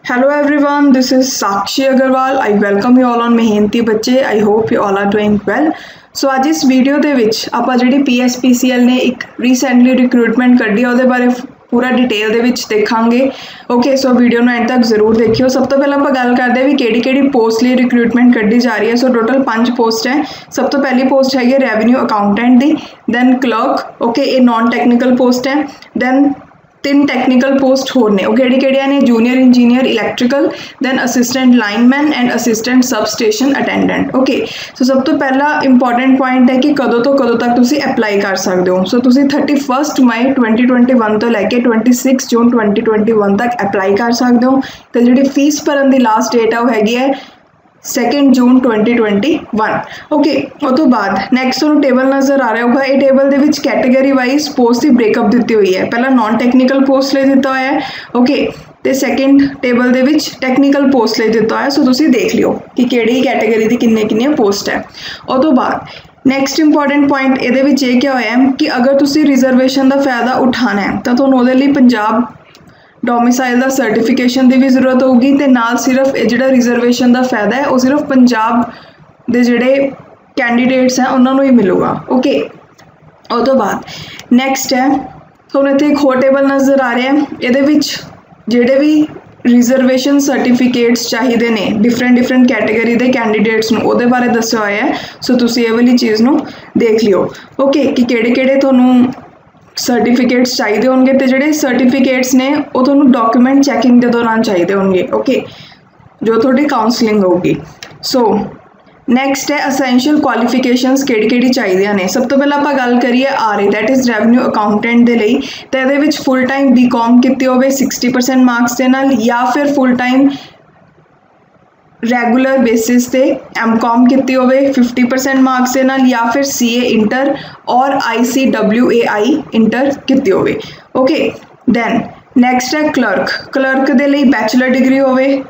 Hello everyone, this is Sakshi Agarwal. I welcome you all on Mehnati Bachche. I hope you all are doing well. ਸੋ ਅੱਜ ਇਸ video ਦੇ ਵਿੱਚ ਆਪਾਂ ਜਿਹੜੀ PSPCL ਨੇ ਇੱਕ ਰੀਸੈਂਟਲੀ ਰਿਕਰੂਟਮੈਂਟ ਕੱਢੀ ਉਹਦੇ ਬਾਰੇ ਪੂਰਾ ਡਿਟੇਲ ਦੇ ਵਿੱਚ ਦੇਖਾਂਗੇ। ਓਕੇ, ਸੋ ਵੀਡੀਓ ਨੂੰ ਐਂਡ ਤੱਕ ਜ਼ਰੂਰ ਦੇਖਿਓ। ਸਭ ਤੋਂ ਪਹਿਲਾਂ ਆਪਾਂ ਗੱਲ ਕਰਦੇ ਹਾਂ ਵੀ ਕਿਹੜੀ ਪੋਸਟ ਲਈ ਰਿਕਰੂਟਮੈਂਟ ਕੱਢੀ ਜਾ ਰਹੀ ਹੈ। ਸੋ ਟੋਟਲ 5 ਪੋਸਟ ਹੈ। ਸਭ ਤੋਂ ਪਹਿਲੀ ਪੋਸਟ ਹੈਗੀ ਰੈਵਨਿਊ ਅਕਾਊਂਟੈਂਟ ਦੀ, ਦੈਨ ਕਲਰਕ, ਓਕੇ ਇਹ ਨਾਨ ਟੈਕਨੀਕਲ ਪੋਸਟ ਹੈ। ਦੈਨ 3 ਟੈਕਨੀਕਲ ਪੋਸਟ ਹੋਰ ਨੇ, ਉਹ ਕਿਹੜੀਆਂ ਨੇ? Junior engineer electrical, then assistant lineman and assistant sub station attendant. Okay, so ਸਭ ਤੋਂ ਪਹਿਲਾ ਇੰਪੋਰਟੈਂਟ ਪੁਆਇੰਟ ਹੈ ਕਿ ਕਦੋਂ ਤੋਂ ਕਦੋਂ ਤੱਕ ਤੁਸੀਂ ਅਪਲਾਈ ਕਰ ਸਕਦੇ ਹੋ। ਸੋ ਤੁਸੀਂ 31 ਮਈ 2021 ਤੋਂ ਲੈ ਕੇ 26 ਜੂਨ 2021 ਤੱਕ ਅਪਲਾਈ ਕਰ ਸਕਦੇ ਹੋ। ਤੇ ਜਿਹੜੀ ਫੀਸ ਭਰਨ ਦੀ ਲਾਸਟ ਡੇਟ ਆ ਉਹ ਹੈਗੀ ਹੈ 2 ਜੂਨ 2021। ਓਕੇ, ਉਹ ਤੋਂ ਬਾਅਦ ਨੈਕਸਟ ਤੁਹਾਨੂੰ ਟੇਬਲ ਨਜ਼ਰ ਆ ਰਿਹਾ ਹੋਊਗਾ। ਇਹ ਟੇਬਲ ਦੇ ਵਿੱਚ ਕੈਟੇਗਰੀ ਵਾਈਜ਼ ਪੋਸਟ ਦੀ ਬ੍ਰੇਕਅਪ ਦਿੱਤੀ ਹੋਈ ਹੈ। ਪਹਿਲਾਂ ਨਾਨ ਟੈਕਨੀਕਲ ਪੋਸਟ ਲਈ ਦਿੱਤਾ ਹੋਇਆ ਹੈ, ਓਕੇ, ਤੇ ਸੈਕਿੰਡ ਟੇਬਲ ਦੇ ਵਿੱਚ ਟੈਕਨੀਕਲ ਪੋਸਟ ਲਈ ਦਿੱਤਾ ਹੋਇਆ। ਸੋ ਤੁਸੀਂ ਦੇਖ ਲਿਓ ਕਿ ਕਿਹੜੀ ਕੈਟੇਗਰੀ ਦੀ ਕਿੰਨੀਆਂ ਪੋਸਟ ਹੈ। ਉਹ ਤੋਂ ਬਾਅਦ ਨੈਕਸਟ ਇੰਪੋਰਟੈਂਟ ਪੁਆਇੰਟ ਇਹਦੇ ਵਿੱਚ ਇਹ ਕਿਹਾ ਹੋਇਆ ਹੈ ਕਿ ਅਗਰ ਤੁਸੀਂ ਰਿਜ਼ਰਵੇਸ਼ਨ ਦਾ ਫਾਇਦਾ ਉਠਾਉਣਾ ਹੈ ਤਾਂ ਤੁਹਾਨੂੰ ਉਹਦੇ ਲਈ ਪੰਜਾਬ ਡੋਮਿਸਾਈਲ ਦਾ ਸਰਟੀਫਿਕੇਸ਼ਨ ਦੀ ਵੀ ਜ਼ਰੂਰਤ ਹੋਊਗੀ। ਤੇ ਨਾਲ ਸਿਰਫ ਇਹ ਜਿਹੜਾ ਰਿਜ਼ਰਵੇਸ਼ਨ ਦਾ ਫਾਇਦਾ ਹੈ ਉਹ ਸਿਰਫ ਪੰਜਾਬ ਦੇ ਜਿਹੜੇ ਕੈਂਡੀਡੇਟਸ ਹੈ ਉਹਨਾਂ ਨੂੰ ਹੀ ਮਿਲੂਗਾ। ਓਕੇ, ਉਹ ਤੋਂ ਬਾਅਦ ਨੈਕਸਟ ਹੈ ਤੁਹਾਨੂੰ ਇੱਥੇ ਇੱਕ ਹੋਰ ਟੇਬਲ ਨਜ਼ਰ ਆ ਰਿਹਾ ਹੈ। ਇਹਦੇ ਵਿੱਚ ਜਿਹੜੇ ਵੀ ਰਿਜ਼ਰਵੇਸ਼ਨ ਸਰਟੀਫਿਕੇਟਸ ਚਾਹੀਦੇ ਨੇ ਡਿਫਰੈਂਟ ਕੈਟੇਗਰੀ ਦੇ ਕੈਂਡੀਡੇਟਸ ਨੂੰ, ਉਹਦੇ ਬਾਰੇ ਦੱਸਿਆ ਹੋਇਆ ਹੈ। ਸੋ ਤੁਸੀਂ ਇਹ ਵਾਲੀ ਚੀਜ਼ ਨੂੰ ਦੇਖ ਲਿਓ, ਓਕੇ, ਕਿ ਕਿਹੜੇ ਤੁਹਾਨੂੰ ਸਰਟੀਫਿਕੇਟਸ ਚਾਹੀਦੇ ਹੋਣਗੇ ਤੇ ਜਿਹੜੇ ਸਰਟੀਫਿਕੇਟਸ ਨੇ ਉਹ ਤੁਹਾਨੂੰ ਡਾਕੂਮੈਂਟ ਚੈਕਿੰਗ ਦੇ ਦੌਰਾਨ ਚਾਹੀਦੇ ਹੋਣਗੇ, ਓਕੇ, ਜੋ ਤੁਹਾਡੀ ਕਾਉਂਸਲਿੰਗ ਹੋਊਗੀ। ਸੋ ਨੈਕਸਟ ਹੈ ਅਸੈਂਸ਼ੀਅਲ ਕੁਆਲੀਫਿਕੇਸ਼ਨਸ ਕਿਹੜੀ ਚਾਹੀਦੀਆਂ ਨੇ। ਸਭ ਤੋਂ ਪਹਿਲਾਂ ਆਪਾਂ ਗੱਲ ਕਰੀਏ RA that is revenue accountant ਦੇ ਲਈ, ਤਾਂ ਇਹਦੇ ਵਿੱਚ ਫੁੱਲ ਟਾਈਮ BCom ਕੀਤੀ ਹੋਵੇ 60% ਮਾਰਕਸ ਦੇ ਨਾਲ, ਜਾਂ ਫਿਰ ਫੁੱਲ ਟਾਈਮ ਰੈਗੂਲਰ ਬੇਸਿਸ ਤੇ MCom ਕੀਤੀ ਹੋਵੇ 50% ਮਾਰਕਸ ਦੇ ਨਾਲ, ਜਾਂ ਫਿਰ CA ਇੰਟਰ ਔਰ ICWAI ਇੰਟਰ ਕੀਤੀ ਹੋਵੇ। ਓਕੇ, ਦੈਨ ਨੈਕਸਟ ਹੈ ਕਲਰਕ ਦੇ ਲਈ ਬੈਚਲਰ ਡਿਗਰੀ ਹੋਵੇ,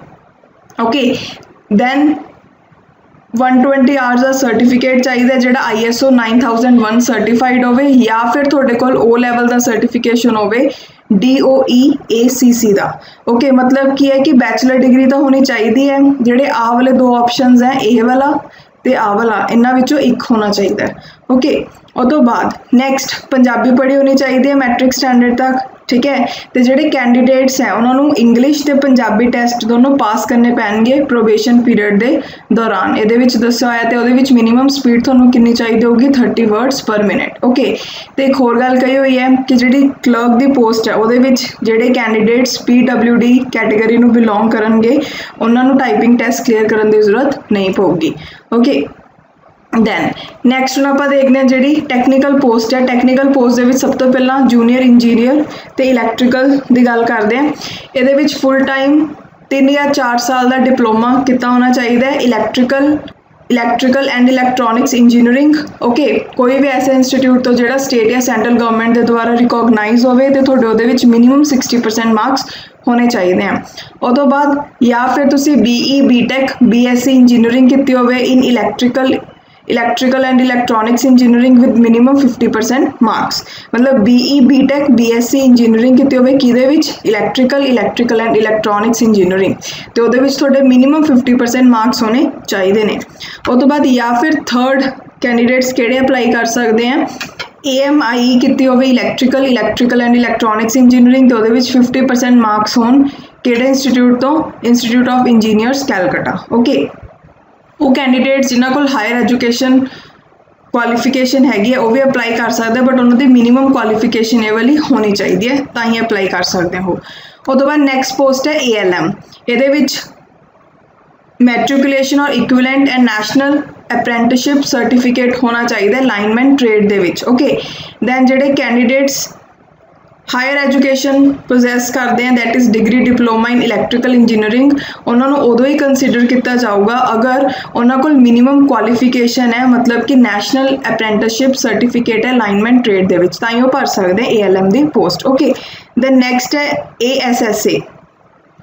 ਓਕੇ, ਦੈਨ 120 ਆਵਰਸ ਦਾ ਸਰਟੀਫਿਕੇਟ ਚਾਹੀਦਾ ਜਿਹੜਾ ISO 9001 ਸਰਟੀਫਾਈਡ ਹੋਵੇ, ਜਾਂ ਫਿਰ ਤੁਹਾਡੇ ਕੋਲ O ਲੈਵਲ ਦਾ ਸਰਟੀਫਿਕੇਸ਼ਨ ਹੋਵੇ DOE-ACC ਦਾ। ਓਕੇ, ਮਤਲਬ ਕੀ ਹੈ ਕਿ ਬੈਚਲਰ ਡਿਗਰੀ ਤਾਂ ਹੋਣੀ ਚਾਹੀਦੀ ਹੈ। ਜਿਹੜੇ ਆਹ ਵਾਲੇ 2 ਆਪਸ਼ਨਸ ਹੈ, ਇਹ ਵਾਲਾ ਤੇ ਆਹ ਵਾਲਾ, ਇਹਨਾਂ ਵਿੱਚੋਂ ਇੱਕ ਹੋਣਾ ਚਾਹੀਦਾ ਹੈ। ਓਕੇ, ਉਹ ਤੋਂ ਬਾਅਦ ਨੈਕਸਟ ਪੰਜਾਬੀ ਪੜ੍ਹੀ ਹੋਣੀ ਚਾਹੀਦੀ ਹੈ ਮੈਟ੍ਰਿਕ ਸਟੈਂਡਰਡ ਤੱਕ, ਠੀਕ ਹੈ। ਤੇ ਜਿਹੜੇ ਕੈਂਡੀਡੇਟਸ ਹੈ ਉਹਨਾਂ ਨੂੰ ਇੰਗਲਿਸ਼ ਤੇ ਪੰਜਾਬੀ ਟੈਸਟ ਦੋਨੋਂ ਪਾਸ ਕਰਨੇ ਪੈਣਗੇ ਪ੍ਰੋਬੇਸ਼ਨ ਪੀਰੀਅਡ ਦੇ ਦੌਰਾਨ। ਇਹਦੇ ਵਿੱਚ ਦੱਸਿਆ ਹੋਇਆ ਤੇ ਉਹਦੇ ਵਿੱਚ ਮਿਨੀਮਮ ਸਪੀਡ ਤੁਹਾਨੂੰ ਕਿੰਨੀ ਚਾਹੀਦੀ ਹੋਊਗੀ 30 ਵਰਡਸ ਪਰ ਮਿੰਟ। ਓਕੇ, ਤੇ ਇੱਕ ਹੋਰ ਗੱਲ ਕਹੀ ਹੋਈ ਹੈ ਕਿ ਜਿਹੜੀ ਕਲਰਕ ਦੀ ਪੋਸਟ ਹੈ ਉਹਦੇ ਵਿੱਚ ਜਿਹੜੇ ਕੈਂਡੀਡੇਟਸ PWD ਕੈਟੇਗਰੀ ਨੂੰ ਬਿਲੋਂਗ ਕਰਨਗੇ ਉਹਨਾਂ ਨੂੰ ਟਾਈਪਿੰਗ ਟੈਸਟ ਕਲੀਅਰ ਕਰਨ ਦੀ ਜ਼ਰੂਰਤ ਨਹੀਂ ਪਊਗੀ। ਓਕੇ, ਦੈਨ ਨੈਕਸਟ ਹੁਣ ਆਪਾਂ ਦੇਖਦੇ ਹਾਂ ਜਿਹੜੀ ਟੈਕਨੀਕਲ ਪੋਸਟ ਹੈ। ਟੈਕਨੀਕਲ ਪੋਸਟ ਦੇ ਵਿੱਚ ਸਭ ਤੋਂ ਪਹਿਲਾਂ ਜੂਨੀਅਰ ਇੰਜੀਨੀਅਰ ਤੇ ਇਲੈਕਟ੍ਰੀਕਲ ਦੀ ਗੱਲ ਕਰਦੇ ਹਾਂ। ਇਹਦੇ ਵਿੱਚ ਫੁੱਲ ਟਾਈਮ 3 ਜਾਂ 4 ਸਾਲ ਦਾ ਡਿਪਲੋਮਾ ਕੀਤਾ ਹੋਣਾ ਚਾਹੀਦਾ ਹੈ electrical and electronics engineering. Okay, ਕੋਈ ਵੀ ਐਸਾ ਇੰਸਟੀਟਿਊਟ ਤੋਂ ਜਿਹੜਾ ਸਟੇਟ ਜਾਂ ਸੈਂਟਰਲ ਗਵਰਨਮੈਂਟ ਦੇ ਦੁਆਰਾ ਰਿਕੋਗਨਾਈਜ਼ ਹੋਵੇ ਤੇ ਤੁਹਾਡੇ ਉਹਦੇ ਵਿੱਚ ਮਿਨੀਮਮ 60% ਮਾਰਕਸ ਹੋਣੇ ਚਾਹੀਦੇ ਆ। ਉਹ ਤੋਂ ਬਾਅਦ ਜਾਂ ਫਿਰ ਤੁਸੀਂ BE BTech BSc ਇੰਜੀਨੀਅਰਿੰਗ ਕੀਤੀ ਹੋਵੇ in electrical and electronics engineering with minimum 50% marks. ਮਤਲਬ BE BTech BSc ਇੰਜੀਨੀਅਰਿੰਗ ਕੀਤੀ ਹੋਵੇ ਕਿਹਦੇ ਵਿੱਚ? ਇਲੈਕਟ੍ਰੀਕਲ ਐਂਡ ਇਲੈਕਟ੍ਰੋਨਿਕਸ ਇੰਜੀਨੀਅਰਿੰਗ, ਤੇ ਉਹਦੇ ਵਿੱਚ ਤੁਹਾਡੇ ਮਿਨੀਮਮ 50% ਮਾਰਕਸ ਹੋਣੇ ਚਾਹੀਦੇ ਨੇ। ਉਹ ਤੋਂ ਬਾਅਦ ਜਾਂ ਫਿਰ ਥਰਡ ਕੈਂਡੀਡੇਟਸ ਕਿਹੜੇ ਅਪਲਾਈ ਕਰ ਸਕਦੇ ਆ? AMIE ਕੀਤੀ ਹੋਵੇ ਇਲੈਕਟ੍ਰੀਕਲ ਐਂਡ ਇਲੈਕਟ੍ਰੋਨਿਕਸ ਇੰਜੀਨੀਅਰਿੰਗ, ਤੇ ਉਹਦੇ ਵਿੱਚ 50% ਮਾਰਕਸ ਹੋਣ ਕਿਹੜੇ ਇੰਸਟੀਟਿਊਟ ਤੋਂ? Institute of engineers Calcutta. Okay, ਉਹ ਕੈਂਡੀਡੇਟਸ ਜਿਨ੍ਹਾਂ ਕੋਲ ਹਾਇਰ ਐਜੂਕੇਸ਼ਨ ਕੁਆਲੀਫਿਕੇਸ਼ਨ ਹੈਗੀ ਹੈ ਉਹ ਵੀ ਅਪਲਾਈ ਕਰ ਸਕਦੇ, ਬਟ ਉਹਨਾਂ ਦੀ ਮਿਨੀਮਮ ਕੁਆਲੀਫਿਕੇਸ਼ਨ ਇਹ ਵਾਲੀ ਹੋਣੀ ਚਾਹੀਦੀ ਹੈ ਤਾਂ ਹੀ ਅਪਲਾਈ ਕਰ ਸਕਦੇ ਹੋ। ਉਹ ਤੋਂ ਬਾਅਦ ਨੈਕਸਟ ਪੋਸਟ ਹੈ ALM। ਇਹਦੇ ਵਿੱਚ ਮੈਟ੍ਰਿਕੂਲੇਸ਼ਨ ਔਰ equivalent and national apprenticeship certificate ਹੋਣਾ ਚਾਹੀਦਾ ਲਾਈਨਮੈਨ ਟ੍ਰੇਡ ਦੇ ਵਿੱਚ। ਓਕੇ, ਦੈਨ ਜਿਹੜੇ ਕੈਂਡੀਡੇਟਸ ਹਾਇਰ ਐਜੂਕੇਸ਼ਨ ਪੋਜੈਸ ਕਰਦੇ ਆ that is degree diploma in electrical engineering, ਉਹਨਾਂ ਨੂੰ ਉਦੋਂ ਹੀ ਕੰਸੀਡਰ ਕੀਤਾ ਜਾਊਗਾ ਅਗਰ ਉਹਨਾਂ ਕੋਲ ਮਿਨੀਮਮ ਕੁਆਲੀਫਿਕੇਸ਼ਨ ਹੈ, ਮਤਲਬ ਕਿ ਨੈਸ਼ਨਲ ਅਪ੍ਰੈਂਟਿਸਸ਼ਿਪ ਸਰਟੀਫਿਕੇਟ ਹੈ ਲਾਈਨਮੈਨ ਟ੍ਰੇਡ ਦੇ ਵਿੱਚ, ਤਾਂ ਹੀ ਉਹ ਭਰ ਸਕਦੇ ALM ਦੀ ਪੋਸਟ। ਓਕੇ, ਦੈਨ ਨੈਕਸਟ ਹੈ ASSA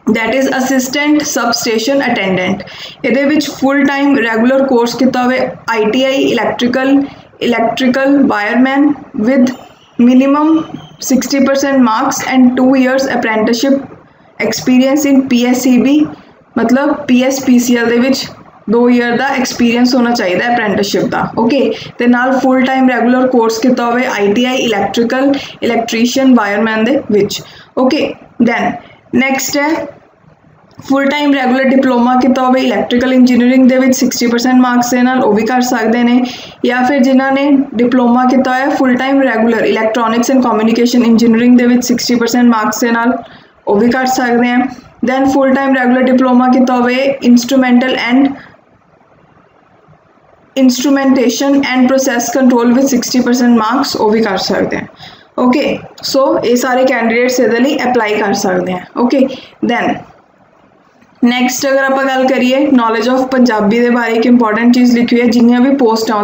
that is assistant sub station attendant. ਇਹਦੇ ਵਿੱਚ ਫੁੱਲ ਟਾਈਮ ਰੈਗੂਲਰ ਕੋਰਸ ਕੀਤਾ ਹੋਵੇ ITI electrical wireman with minimum 60% marks and 2 years apprenticeship experience in PSEB मतलब PSPCL ਦੇ ਵਿੱਚ 2 ईयर ਦਾ ਐਕਸਪੀਰੀਅੰਸ ਹੋਣਾ ਚਾਹੀਦਾ ਹੈ ਅਪ੍ਰੈਂਟਿਸਸ਼ਿਪ ਦਾ ਓਕੇ ਤੇ ਨਾਲ ਫੁੱਲ ਟਾਈਮ ਰੈਗੂਲਰ ਕੋਰਸ ਕੀਤਾ ਹੋਵੇ ITI ਇਲੈਕਟ੍ਰੀਕਲ ਇਲੈਕਟ੍ਰੀਸ਼ੀਅਨ ਵਾਇਰਮੈਨ ਦੇ ਵਿੱਚ ਓਕੇ ਦੈਨ ਨੈਕਸਟ ਹੈ फुल टाइम रैगूलर डिप्लोमा किया हो इलैक्ट्रिकल इंजीनियरिंग दे विच 60% मार्क्स के नाल वो भी कर सकते हैं या फिर जिन्होंने डिप्लोमा किया है full time regular electronics and communication engineering दे विच 60% मार्क्स के नाल वो भी कर सकते हैं then full time regular diploma किया हो instrumental and instrumentation and process control विच 60% मार्क्स वो भी कर सकते हैं ओके सो ये सारे कैंडीडेट्स ये लिए अप्लाई कर सकते हैं ओके दैन नैक्सट अगर आप गल करिए नॉलेज ऑफ पंजाबी के बारे एक इंपॉर्टेंट चीज़ लिखी हुई है जिन्नियां भी पोस्ट आ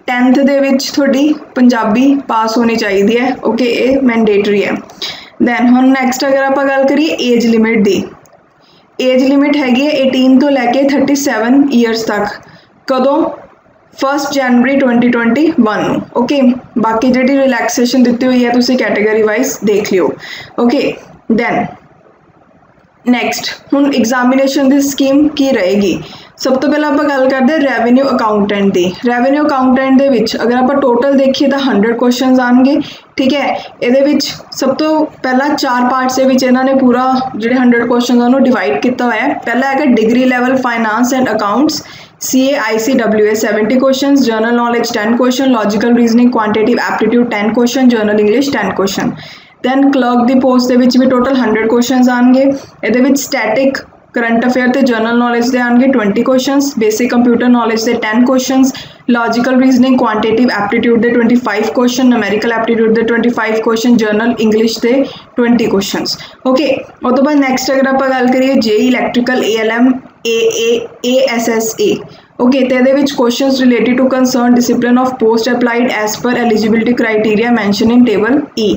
10th दे विच थोड़ी पंजाबी पास होनी चाहिए है ओके ये मैंडेटरी है दैन हुण नैक्सट अगर आप गल करिए एज लिमिट दी एज लिमिट हैगी है 18 तो लैके 37 ईयर्स तक कदों 1 जनवरी 2021 ओके बाकी जी रिलैक्सेशन दी हुई है तुसी कैटेगरी वाइज देख लियो ओके दैन नैक्सट हुण एग्जामिनेशन की स्कीम की रहेगी सब तो पहले आप गल करते हैं रैवेन्यू अकाउंटेंट की रैवेन्यू अकाउंटेंट के अगर आप टोटल देखिए तो 100 क्वेश्चन आएंगे ठीक है ये सब तो पहला 4 पार्ट्स इन्होंने पूरा जो 100 क्वेश्चन उन्होंने डिवाइड किया हुआ है पहला है degree level finance and accounts CA ICWA 70 question general knowledge 10 question logical reasoning quantitative aptitude 10 question general English 10 question then clerk की पोस्ट के भी टोटल 100 क्वेश्चन आएंगे ये स्टैटिक करंट अफेयर तो जर्नल नॉलेज के आएंगे 20 क्वेश्चन बेसिक कंप्यूटर नॉलेज के 10 question logical reasoning quantitative aptitude के 25 क्वेश्चन न्यूमेरिकल एप्टीट्यूड के 25 क्वेश्चन जर्नल इंग्लिश के 20 क्वेश्चन ओके और तो बाद नैक्सट अगर आप गल करिए JEE electrical ALM ASSA okay तो ये question related to concern discipline of post applied as per eligibility criteria mention in table E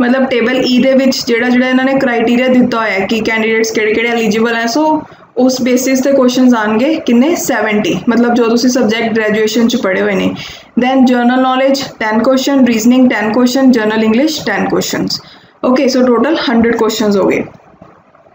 मतलब टेबल E दे जोड़ा इन्होंने क्राइटेरिया दिता हुआ है कि कैंडीडेट्स किहड़े एलिजिबल है सो उस बेसिस से क्वेश्चन आएंगे किन्ने 70 मतलब जो तुसी सब्जैक्ट ग्रैजुएशन च पढ़े हुए हैं then general knowledge 10 question reasoning 10 question general English 10 question okay so total 100 question हो गए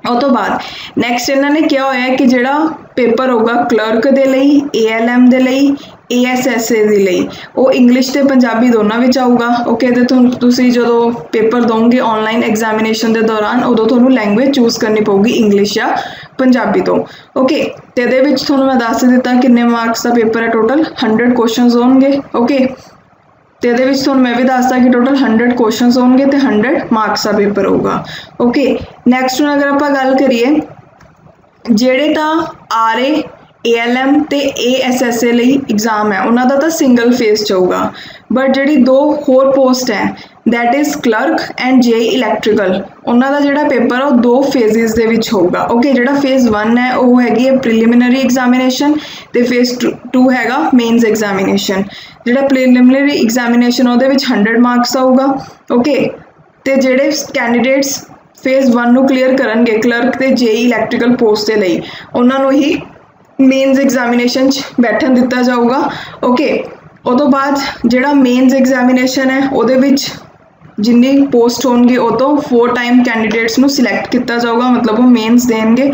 और तो बाद नैक्सट इन्होंने क्या होया है कि जोड़ा पेपर होगा क्लर्क के लिए ALM के लिए ASSA के लिए वो इंग्लिश तो पंजाबी दोनों में आऊगा ओके तो तुसी जो पेपर दोगे ऑनलाइन एग्जामिनेशन के दौरान उदों तुहानूं लैंग्वेज चूज करनी पऊगी इंग्लिश या पंजाबी तो ओके तो ये तुहानूं मैं दस दिता किन्ने मार्क्स का पेपर है टोटल 100 क्वेश्चन होंगे ओके तो ये मैं भी दसदा कि टोटल 100 क्वेश्चन होंगे तो 100 मार्क्स का पेपर होगा ओके नैक्सट अगर आप गल करिए जेड़े तो RA ALM तो ASSA लिए एग्जाम है उन्होंने तो सिंगल फेस च होगा बट जी 2 होर पोस्ट है that is clerk and JEE electrical उन्होंने जोड़ा पेपर है 2 फेजिज के होगा ओके जो फेज़ 1 है वो हैगी प्रीलिमिनरी एग्जामिनेशन तो फेज़ 2 हैगा मेन्स एग्जामिनेशन जो प्रीलिमिनरी एग्जामिनेशन वो 100 मार्क्स आऊगा ओके तो जोड़े कैंडीडेट्स फेज़ 1 नूं क्लीयर करनगे क्लर्क तो JEE इलैक्ट्रिकल पोस्ट के लिए उन्होंने ही मेन्स एग्जामिनेशन बैठन दिता जाऊगा ओके और तो बाद जोड़ा मेन्स एग्जामिनेशन है वो जिन्नी पोस्ट होंगी वो तो 4 टाइम कैंडीडेट्स नूं सिलैक्ट किया जाऊगा मतलब वो मेन्स देंगे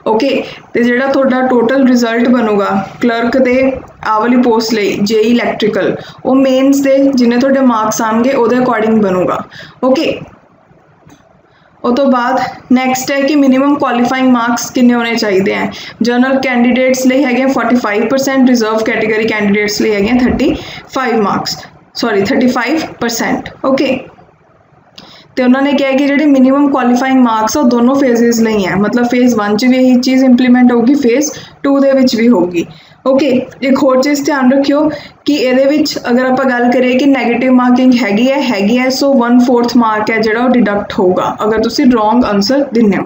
ओके तो जोड़ा थोड़ा टोटल रिजल्ट बनूगा क्लर्क के आ वाली पोस्ट लिए JEE इलैक्ट्रिकल वो मेन्स के जिन्ने थोड़े मार्क्स आएंगे वो अकॉर्डिंग बनूगा ओके और तो बाद नैक्सट है कि मिनिमम क्वालिफाइंग मार्क्स किन्ने होने चाहिए हैं जनरल कैंडीडेट्स लिए है 45% रिजर्व कैटेगरी कैंडीडेट्स लिए है 35% ओके तो उन्होंने क्या है कि जो मिनिमम क्वालिफाइंग मार्क्स है दोनों फेजिज नहीं है मतलब फेज़ 1 भी यही चीज़ इंप्लीमेंट होगी फेज़ 2 भी होगी ओके एक होर चीज़ ध्यान रखियो कि ये अगर आप गल करिए कि नैगेटिव मार्किंग हैगी है सो 1/4 मार्क है जो डिडक्ट होगा अगर तुसी रॉन्ग आंसर दिने हो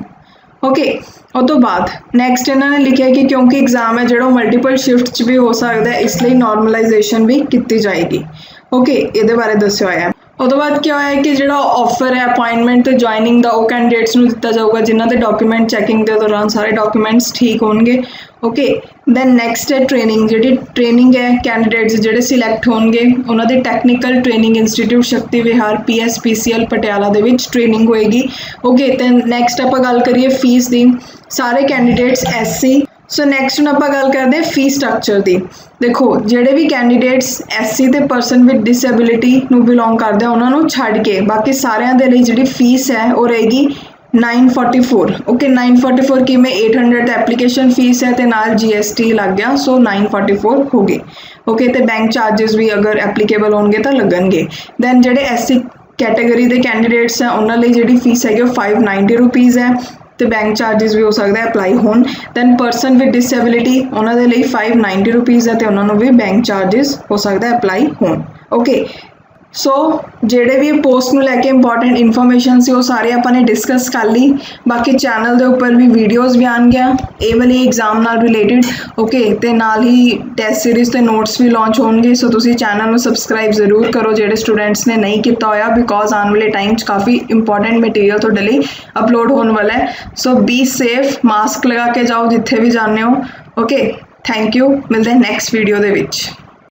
ओके और तो बाद नैक्सट इन्होंने लिखा है कि क्योंकि एग्जाम है जो मल्टीपल शिफ्ट भी हो सकता है इसलिए नॉर्मलाइजेशन भी की जाएगी ओके ये बारे दस्या है ਉਹਦੇ ਬਾਅਦ ਕੀ ਹੋਇਆ ਕਿ ਜਿਹੜਾ ਆਫਰ ਹੈ ਅਪਾਇੰਟਮੈਂਟ ਤੇ ਜੁਆਇਨਿੰਗ ਦਾ ਉਹ ਕੈਂਡੀਡੇਟਸ ਨੂੰ ਦਿੱਤਾ ਜਾਊਗਾ ਜਿਨ੍ਹਾਂ ਦੇ ਡਾਕੂਮੈਂਟ ਚੈਕਿੰਗ ਦੇ ਦੌਰਾਨ ਸਾਰੇ ਡਾਕੂਮੈਂਟਸ ਠੀਕ ਹੋਣਗੇ। ਓਕੇ ਦੈਨ ਨੈਕਸਟ ਹੈ ਟ੍ਰੇਨਿੰਗ। ਜਿਹੜੀ ਟ੍ਰੇਨਿੰਗ ਹੈ ਕੈਂਡੀਡੇਟਸ ਜਿਹੜੇ ਸਿਲੈਕਟ ਹੋਣਗੇ ਉਹਨਾਂ ਦੀ ਟੈਕਨੀਕਲ ਟ੍ਰੇਨਿੰਗ ਇੰਸਟੀਟਿਊਟ ਸ਼ਕਤੀ ਵਿਹਾਰ PSPCL ਪਟਿਆਲਾ ਦੇ ਵਿੱਚ ਟ੍ਰੇਨਿੰਗ ਹੋਏਗੀ। ਓਕੇ ਤੇ ਨੈਕਸਟ ਆਪਾਂ ਗੱਲ ਕਰੀਏ ਫੀਸ ਦੀ। ਸਾਰੇ ਕੈਂਡੀਡੇਟਸ SC। ਸੋ ਨੈਕਸਟ ਹੁਣ ਆਪਾਂ ਗੱਲ ਕਰਦੇ ਹਾਂ ਫੀ ਸਟਰਕਚਰ ਦੀ। ਦੇਖੋ ਜਿਹੜੇ ਵੀ ਕੈਂਡੀਡੇਟਸ SC ਤੇ ਪਰਸਨ ਵਿਦ ਡਿਸੇਬਿਲਿਟੀ ਨੂੰ ਬਿਲੋਂਗ ਕਰਦੇ ਆ ਉਹਨਾਂ ਨੂੰ ਛੱਡ ਕੇ ਬਾਕੀ ਸਾਰਿਆਂ ਦੇ ਲਈ ਜਿਹੜੀ ਫੀਸ ਹੈ ਉਹ ਰਹੇਗੀ 944। ਓਕੇ 944 ਕਿਵੇਂ 800 ਤਾਂ ਐਪਲੀਕੇਸ਼ਨ ਫੀਸ ਹੈ ਤੇ ਨਾਲ GST ਲੱਗ ਗਿਆ ਸੋ 944 ਹੋ ਗਏ। ਓਕੇ ਤੇ ਬੈਂਕ ਚਾਰजेस ਵੀ ਅਗਰ ਐਪਲੀਕੇਬਲ ਹੋਣਗੇ ਤਾਂ ਲੱਗਣਗੇ। ਦੈਨ ਜਿਹੜੇ SC ਕੈਟਾਗਰੀ ਦੇ ਕੈਂਡੀਡੇਟਸ ਆ ਉਹਨਾਂ ਲਈ ਜਿਹੜੀ ਫੀਸ ਹੈਗੀ ਉਹ 590 ਰੁਪੀਜ਼ ਹੈ ਤੇ ਬੈਂਕ ਚਾਰजेस ਵੀ ਹੋ ਸਕਦਾ ਅਪਲਾਈ ਹੋਣ। ਦੈਨ ਪਰਸਨ ਵਿਦ ਡਿਸੇਬਿਲਿਟੀ ਉਹਨਾਂ ਦੇ ਲਈ 590 ਰੁਪੀਜ਼ ਹੈ ਤੇ ਉਹਨਾਂ ਨੂੰ ਵੀ ਬੈਂਕ ਚਾਰजेस ਹੋ ਸਕਦਾ ਅਪਲਾਈ ਹੋਣ। ਓਕੇ ਸੋ ਜਿਹੜੇ ਵੀ ਪੋਸਟ ਨੂੰ ਲੈ ਕੇ ਇੰਪੋਰਟੈਂਟ ਇਨਫੋਰਮੇਸ਼ਨ ਸੀ ਉਹ ਸਾਰੇ ਆਪਾਂ ਨੇ ਡਿਸਕਸ ਕਰ ਲਈ। ਬਾਕੀ ਚੈਨਲ ਦੇ ਉੱਪਰ ਵੀ ਵੀਡੀਓਜ਼ ਵੀ ਆਉਣਗੀਆਂ ਇਹ ਵਾਲੇ ਐਗਜ਼ਾਮ ਨਾਲ ਰਿਲੇਟਿਡ। ਓਕੇ ਤੇ ਨਾਲ ਹੀ ਟੈਸਟ ਸੀਰੀਜ਼ ਤੇ ਨੋਟਸ ਵੀ ਲਾਂਚ ਹੋਣਗੇ ਸੋ ਤੁਸੀਂ ਚੈਨਲ ਨੂੰ ਸਬਸਕ੍ਰਾਈਬ ਜ਼ਰੂਰ ਕਰੋ ਜਿਹੜੇ ਸਟੂਡੈਂਟਸ ਨੇ ਨਹੀਂ ਕੀਤਾ ਹੋਇਆ ਬਿਕੋਜ਼ ਆਉਣ ਵਾਲੇ ਟਾਈਮ 'ਚ ਕਾਫੀ ਇੰਪੋਰਟੈਂਟ ਮਟੀਰੀਅਲ ਤੁਹਾਡੇ ਲਈ ਅਪਲੋਡ ਹੋਣ ਵਾਲਾ ਹੈ। ਸੋ ਬੀ ਸੇਫ, ਮਾਸਕ ਲਗਾ ਕੇ ਜਾਓ ਜਿੱਥੇ ਵੀ ਜਾਂਦੇ ਹੋ। ਓਕੇ ਥੈਂਕ ਯੂ, ਮਿਲਦੇ ਹਾਂ ਨੈਕਸਟ ਵੀਡੀਓ ਦੇ ਵਿੱਚ।